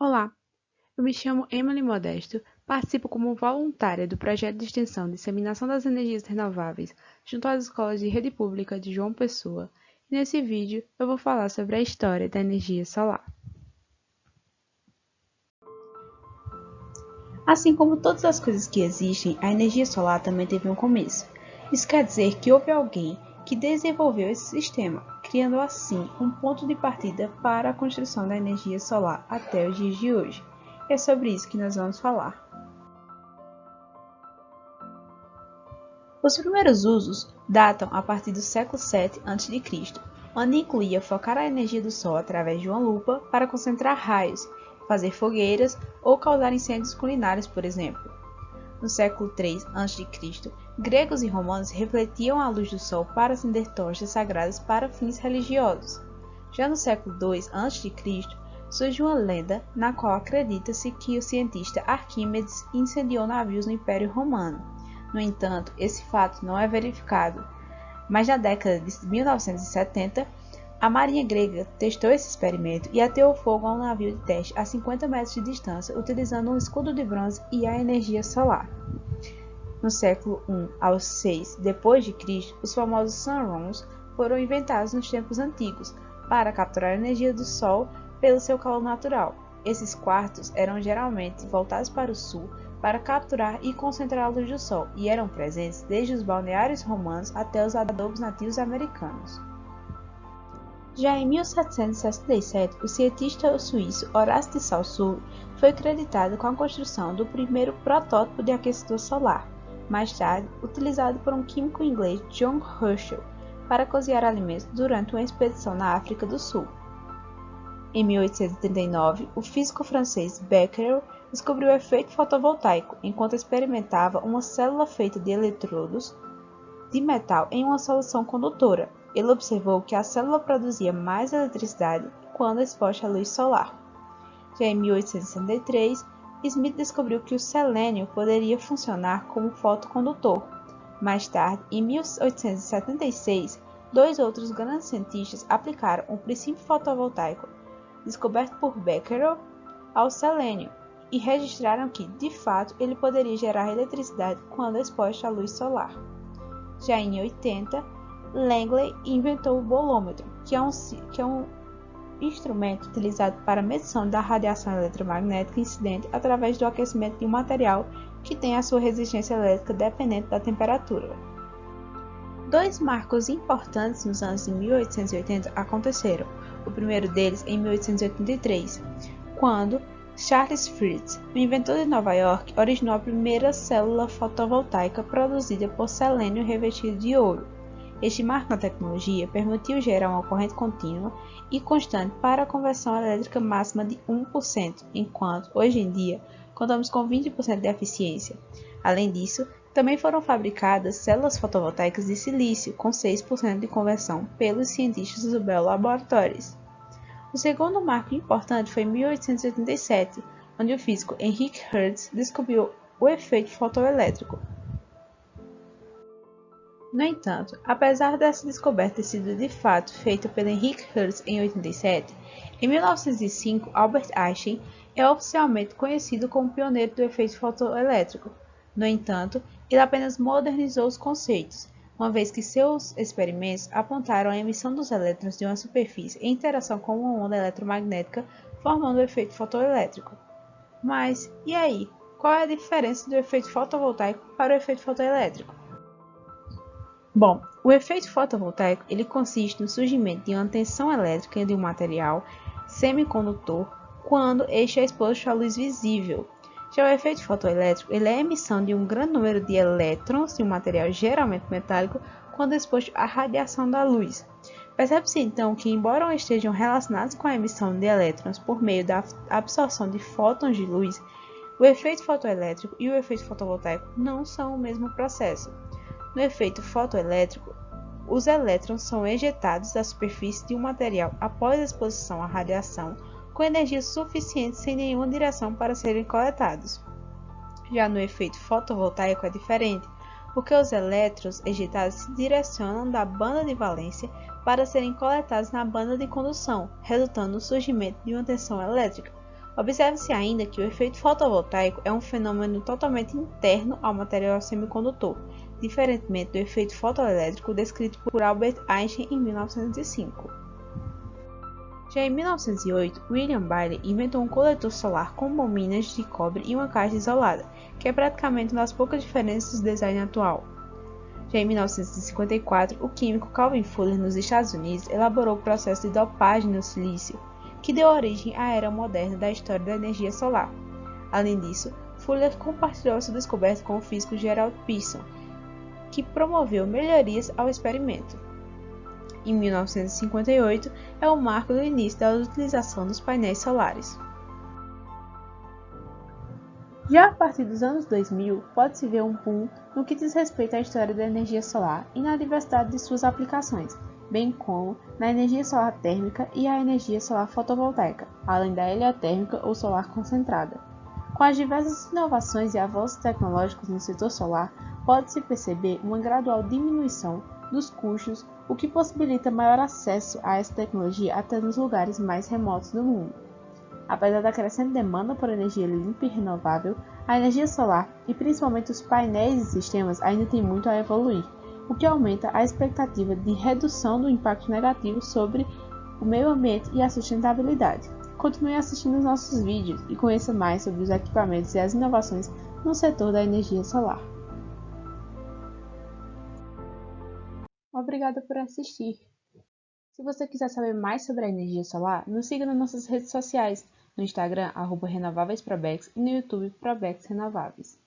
Olá, eu me chamo Emily Modesto, participo como voluntária do projeto de extensão Disseminação das Energias Renováveis junto às escolas de rede pública de João Pessoa, e nesse vídeo eu vou falar sobre a história da energia solar. Assim como todas as coisas que existem, a energia solar também teve um começo. Isso quer dizer que houve alguém que desenvolveu esse sistema, criando assim um ponto de partida para a construção da energia solar até os dias de hoje. E é sobre isso que nós vamos falar. Os primeiros usos datam a partir do século VII a.C., onde incluía focar a energia do Sol através de uma lupa para concentrar raios, fazer fogueiras ou causar incêndios culinários, por exemplo. No século III a.C., gregos e romanos refletiam a luz do Sol para acender tochas sagradas para fins religiosos. Já no século II a.C., surge uma lenda na qual acredita-se que o cientista Arquímedes incendiou navios no Império Romano. No entanto, esse fato não é verificado, mas na década de 1970, a marinha grega testou esse experimento e ateou fogo a um navio de teste a 50 metros de distância utilizando um escudo de bronze e a energia solar. No século I ao VI d.C., os famosos sunrooms foram inventados nos tempos antigos para capturar a energia do Sol pelo seu calor natural. Esses quartos eram geralmente voltados para o sul para capturar e concentrar a luz do Sol e eram presentes desde os balneários romanos até os adobos nativos americanos. Já em 1767, o cientista suíço Horace de Saussure foi creditado com a construção do primeiro protótipo de aquecedor solar, mais tarde utilizado por um químico inglês John Herschel para cozinhar alimentos durante uma expedição na África do Sul. Em 1839, o físico francês Becquerel descobriu o efeito fotovoltaico enquanto experimentava uma célula feita de eletrodos de metal em uma solução condutora. Ele observou que a célula produzia mais eletricidade quando exposta à luz solar. Já em 1863, Smith descobriu que o selênio poderia funcionar como fotocondutor. Mais tarde, em 1876, dois outros grandes cientistas aplicaram o princípio fotovoltaico descoberto por Becquerel ao selênio e registraram que, de fato, ele poderia gerar eletricidade quando exposto à luz solar. Já em 80, Langley inventou o bolômetro, que é um instrumento utilizado para medição da radiação eletromagnética incidente através do aquecimento de um material que tem a sua resistência elétrica dependente da temperatura. Dois marcos importantes nos anos de 1880 aconteceram. O primeiro deles em 1883, quando Charles Fritts, o inventor de Nova York, originou a primeira célula fotovoltaica produzida por selênio revestido de ouro. Este marco na tecnologia permitiu gerar uma corrente contínua e constante para a conversão elétrica máxima de 1%, enquanto, hoje em dia, contamos com 20% de eficiência. Além disso, também foram fabricadas células fotovoltaicas de silício com 6% de conversão pelos cientistas do Bell Laboratories. O segundo marco importante foi em 1887, onde o físico Henrik Hertz descobriu o efeito fotoelétrico. No entanto, apesar dessa descoberta ter sido de fato feita pelo Henrik Hertz em 87, em 1905 Albert Einstein é oficialmente conhecido como pioneiro do efeito fotoelétrico. No entanto, ele apenas modernizou os conceitos, uma vez que seus experimentos apontaram a emissão dos elétrons de uma superfície em interação com uma onda eletromagnética, formando o efeito fotoelétrico. Mas, e aí? Qual é a diferença do efeito fotovoltaico para o efeito fotoelétrico? Bom, o efeito fotovoltaico ele consiste no surgimento de uma tensão elétrica de um material semicondutor quando este é exposto à luz visível. Já o efeito fotoelétrico ele é a emissão de um grande número de elétrons de um material geralmente metálico quando exposto à radiação da luz. Percebe-se então que, embora estejam relacionados com a emissão de elétrons por meio da absorção de fótons de luz, o efeito fotoelétrico e o efeito fotovoltaico não são o mesmo processo. No efeito fotoelétrico, os elétrons são ejetados da superfície de um material após a exposição à radiação com energia suficiente sem nenhuma direção para serem coletados. Já no efeito fotovoltaico é diferente, porque os elétrons ejetados se direcionam da banda de valência para serem coletados na banda de condução, resultando no surgimento de uma tensão elétrica. Observa-se ainda que o efeito fotovoltaico é um fenômeno totalmente interno ao material semicondutor, diferentemente do efeito fotoelétrico descrito por Albert Einstein em 1905. Já em 1908, William Bailey inventou um coletor solar com bobinas de cobre e uma caixa isolada, que é praticamente uma das poucas diferenças do design atual. Já em 1954, o químico Calvin Fuller, nos Estados Unidos, elaborou o processo de dopagem no silício, que deu origem à era moderna da história da energia solar. Além disso, Fuller compartilhou sua descoberta com o físico Gerald Pearson, que promoveu melhorias ao experimento. Em 1958, é o marco do início da utilização dos painéis solares. Já a partir dos anos 2000, pode-se ver um boom no que diz respeito à história da energia solar e na diversidade de suas aplicações, bem como na energia solar térmica e a energia solar fotovoltaica, além da heliotérmica ou solar concentrada. Com as diversas inovações e avanços tecnológicos no setor solar, pode-se perceber uma gradual diminuição dos custos, o que possibilita maior acesso a essa tecnologia até nos lugares mais remotos do mundo. Apesar da crescente demanda por energia limpa e renovável, a energia solar e principalmente os painéis e sistemas ainda têm muito a evoluir, o que aumenta a expectativa de redução do impacto negativo sobre o meio ambiente e a sustentabilidade. Continue assistindo os nossos vídeos e conheça mais sobre os equipamentos e as inovações no setor da energia solar. Obrigada por assistir! Se você quiser saber mais sobre a energia solar, nos siga nas nossas redes sociais, no Instagram, @renováveisprobex e no YouTube, Probex Renováveis.